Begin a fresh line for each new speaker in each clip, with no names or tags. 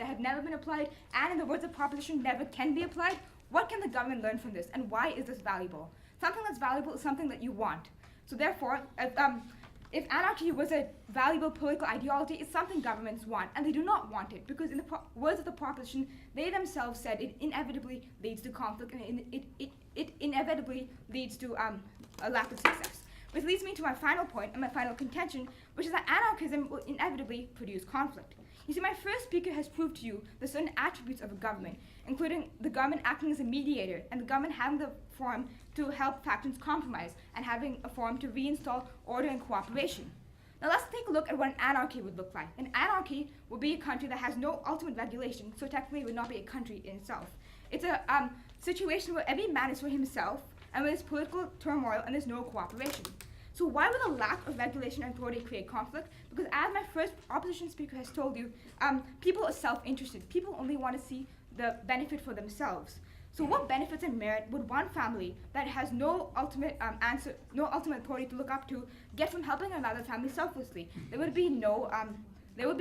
that have never been applied, and in the words of proposition, never can be applied, what can the government learn from this, and why is this valuable? Something that's valuable is something that you want. So therefore, if anarchy was a valuable political ideology, it's something governments want, and they do not want it, because in the words of the proposition, they themselves said it inevitably leads to conflict, and it inevitably leads to a lack of success. Which leads me to my final point and my final contention, which is that anarchism will inevitably produce conflict. You see, my first speaker has proved to you the certain attributes of a government, including the government acting as a mediator, and the government having the forum to help factions compromise, and having a forum to reinstall order and cooperation. Now let's take a look at what an anarchy would look like. An anarchy would be a country that has no ultimate regulation, so technically it would not be a country in itself. It's a situation where every man is for himself, and where there's political turmoil and there's no cooperation. So why would a lack of regulation and authority create conflict? Because as my first opposition speaker has told you, people are self-interested. People only want to see the benefit for themselves. So what benefits and merit would one family that has no ultimate authority to look up to get from helping another family selflessly? There would be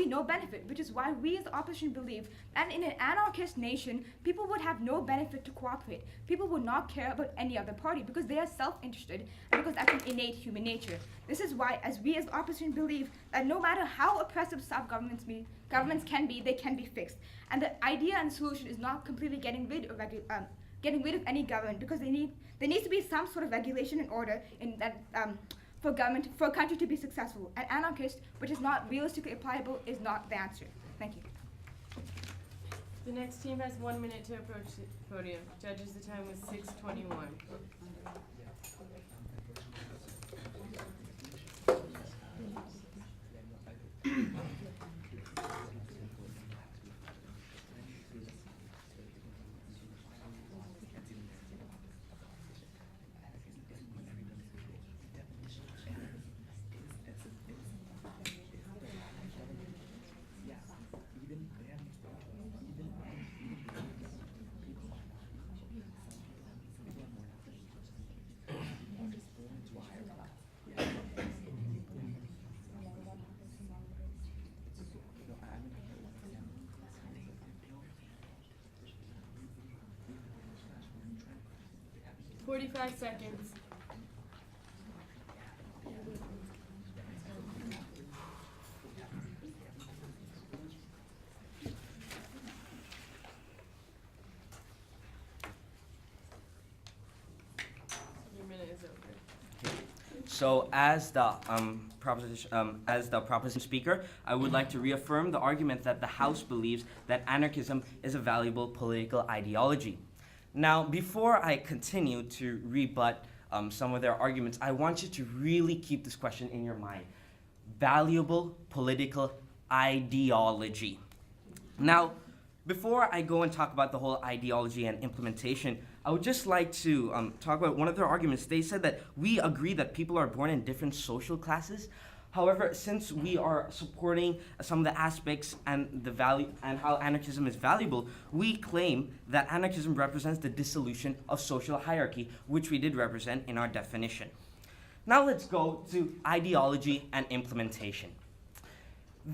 no benefit, which is why we as the opposition believe that in an anarchist nation, people would have no benefit to cooperate. People would not care about any other party because they are self-interested, and because that's an innate human nature. This is why, as we as the opposition believe that no matter how oppressive governments can be, they can be fixed. And the idea and solution is not completely getting rid of any government, because there needs to be some sort of regulation and order in that. For a country to be successful. An anarchist, which is not realistically applicable, is not the answer. Thank you.
The next team has 1 minute to approach the podium. Judges, the time was 6:21. Forty-five seconds. Your minute is over.
So, as the proposition speaker, I would like to reaffirm the argument that the House believes that anarchism is a valuable political ideology. Now, before I continue to rebut some of their arguments, I want you to really keep this question in your mind. Valuable political ideology. Now, before I go and talk about the whole ideology and implementation, I would just like to talk about one of their arguments. They said that we agree that people are born in different social classes. However, since we are supporting some of the aspects and the value and how anarchism is valuable, we claim that anarchism represents the dissolution of social hierarchy, which we did represent in our definition. Now let's go to ideology and implementation.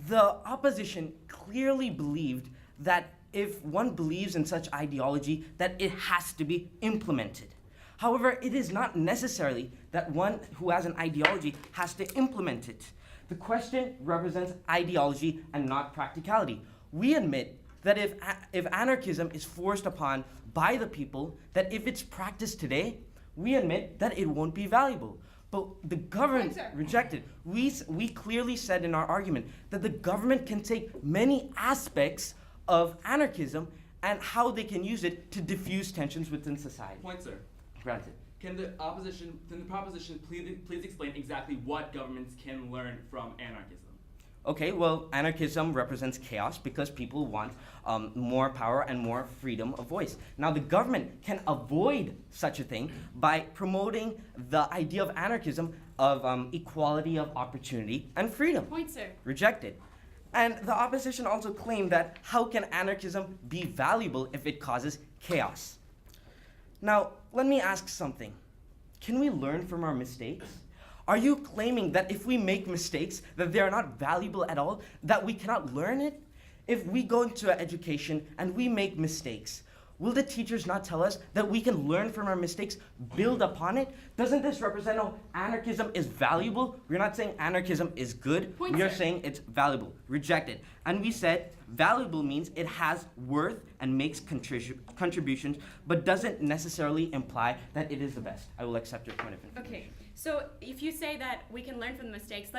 The opposition clearly believed that if one believes in such ideology, that it has to be implemented. However, it is not necessarily that one who has an ideology has to implement it. The question represents ideology and not practicality. We admit that if anarchism is forced upon by the people, that if it's practiced today, we admit that it won't be valuable. But the government rejected. We clearly said in our argument that the government can take many aspects of anarchism and how they can use it to diffuse tensions within society.
Point, sir.
Granted.
Can the proposition please explain exactly what governments can learn from anarchism?
Okay, well, anarchism represents chaos because people want more power and more freedom of voice. Now, the government can avoid such a thing by promoting the idea of anarchism of equality of opportunity and freedom.
Point, sir.
Rejected. And the opposition also claimed that how can anarchism be valuable if it causes chaos? Now, let me ask something. Can we learn from our mistakes? Are you claiming that if we make mistakes, that they are not valuable at all, that we cannot learn it? If we go into education and we make mistakes, will the teachers not tell us that we can learn from our mistakes, build upon it? Doesn't this represent how anarchism is valuable? We're not saying anarchism is good.
Point,
we are
sir.
saying it's valuable. Rejected. And we said valuable means it has worth and makes contributions, but doesn't necessarily imply that it is the best. I will accept your point of view.
Okay, so if you say that we can learn from the mistakes,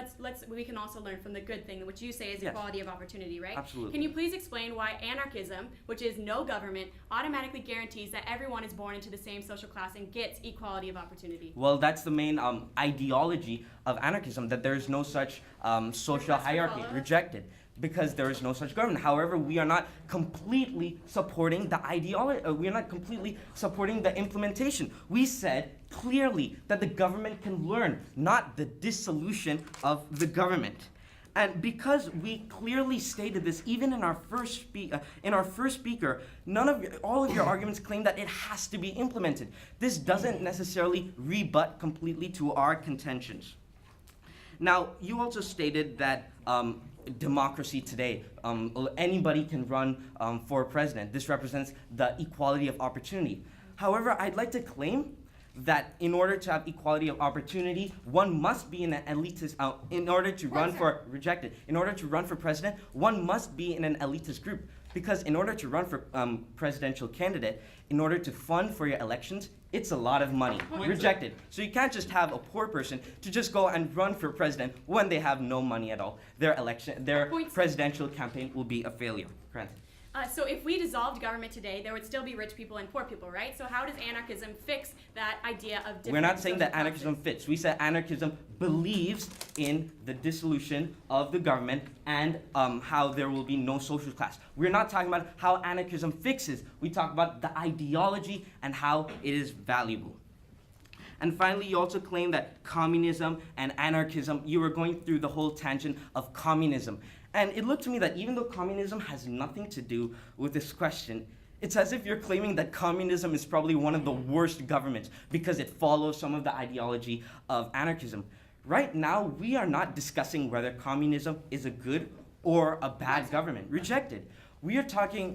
we can also learn from the good thing, which you say is
Yes.
equality of opportunity, right?
Absolutely.
Can you please explain why anarchism, which is no government, automatically guarantees that everyone is born into the same social class and gets equality of opportunity?
Well, that's the main ideology of anarchism, that there is no such social
Request for
hierarchy.
follow-up?
Rejected. Because there is no such government. However, we are not completely supporting the ideology. We are not completely supporting the implementation. We said clearly that the government can learn, not the dissolution of the government. And because we clearly stated this, even in our first speaker, all of your arguments claim that it has to be implemented. This doesn't necessarily rebut completely to our contentions. Now, you also stated that democracy today, anybody can run for president. This represents the equality of opportunity. However, I'd like to claim that in order to have equality of opportunity, one must be in an elitist, in order to run for president, one must be in an elitist group. Because in order to run for presidential candidate, in order to fund for your elections, it's a lot of money. Rejected. So you can't just have a poor person to just go and run for president when they have no money at all. Their presidential campaign will be a failure. Granted.
So if we dissolved government today, there would still be rich people and poor people, right? So how does anarchism fix that idea of different
We're not saying that
social
anarchism
classes?
fits. We said anarchism believes in the dissolution of the government and how there will be no social class. We're not talking about how anarchism fixes. We talk about the ideology and how it is valuable. And finally, you also claim that communism and anarchism, you were going through the whole tangent of communism. And it looked to me that even though communism has nothing to do with this question, it's as if you're claiming that communism is probably one of the worst governments because it follows some of the ideology of anarchism. Right now, we are not discussing whether communism is a good or a bad government. Rejected. We are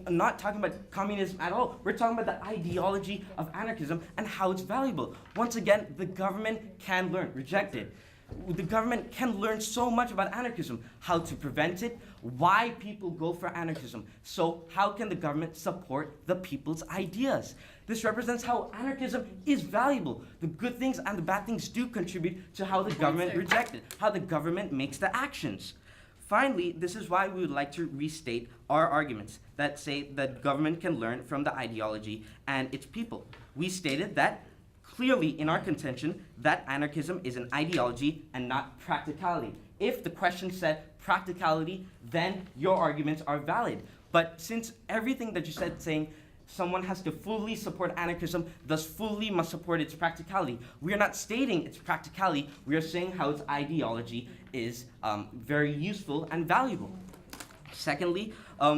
not talking about communism at all. We're talking about the ideology of anarchism and how it's valuable. Once again, the government can learn. Rejected. The government can learn so much about anarchism, how to prevent it, why people go for anarchism. So how can the government support the people's ideas? This represents how anarchism is valuable. The good things and the bad things do contribute to how the government rejects it, how the government makes the actions. Finally, this is why we would like to restate our arguments that say that government can learn from the ideology and its people. We stated that clearly in our contention that anarchism is an ideology and not practicality. If the question said practicality, then your arguments are valid. But since everything that you said saying someone has to fully support anarchism, thus fully must support its practicality, we are not stating its practicality, we are saying how its ideology is very useful and valuable. Secondly,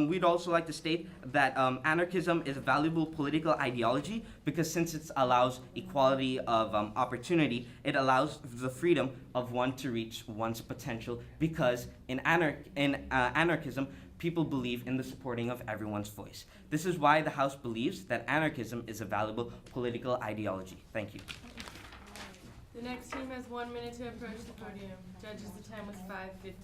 we'd also like to state that anarchism is a valuable political ideology because since it allows equality of opportunity, it allows the freedom of one to reach one's potential because in anarchism, people believe in the supporting of everyone's voice. This is why the House believes that anarchism is a valuable political ideology. Thank you.
The next team has 1 minute to approach the podium. Judges, the time was 5:56.